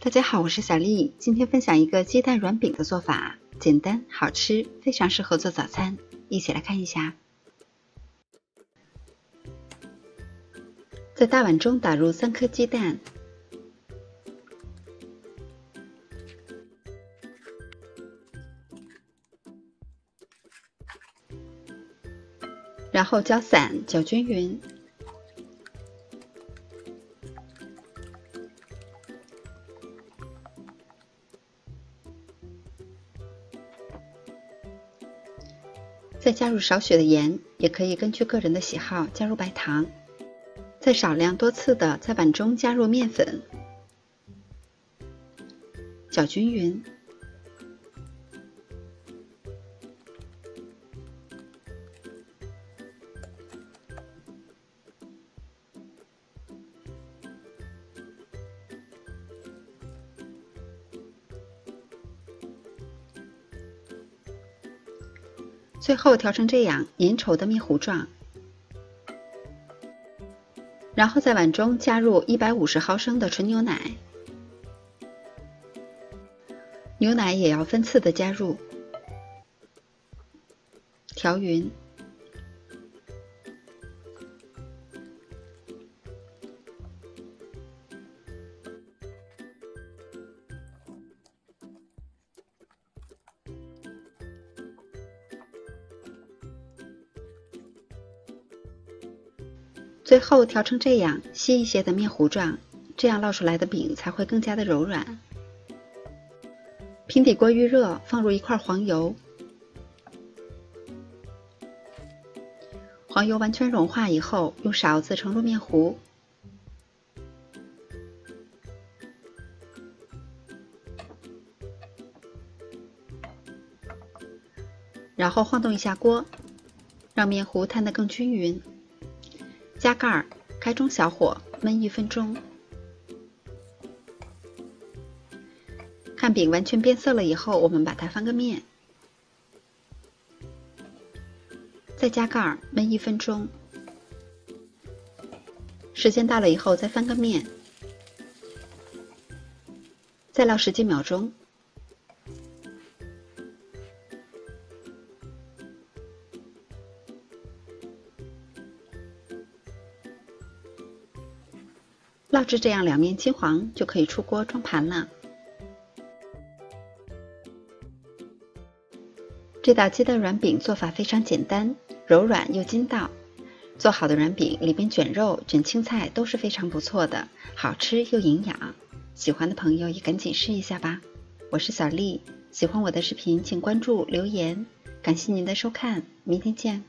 大家好，我是小丽，今天分享一个鸡蛋软饼的做法，简单好吃，非常适合做早餐，一起来看一下。在大碗中打入3颗鸡蛋，然后搅散，搅均匀。再加入少许的盐，也可以根据个人的喜好加入白糖。再少量多次的在碗中加入面粉，搅均匀。最后调成这样粘稠的面糊状，然后在碗中加入150毫升的纯牛奶，牛奶也要分次的加入，调匀。最后调成这样稀一些的面糊状，这样烙出来的饼才会更加的柔软。平底锅预热，放入1块黄油，黄油完全融化以后，用勺子盛入面糊，然后晃动一下锅，让面糊摊得更均匀。加盖儿，开中小火焖1分钟。看饼完全变色了以后，我们把它翻个面，再加盖儿焖1分钟。时间到了以后再翻个面，再烙10几秒钟。烙至这样两面金黄，就可以出锅装盘了。这道鸡蛋软饼做法非常简单，柔软又筋道。做好的软饼里边卷肉、卷青菜都是非常不错的，好吃又营养。喜欢的朋友也赶紧试一下吧。我是小丽，喜欢我的视频请关注留言，感谢您的收看，明天见。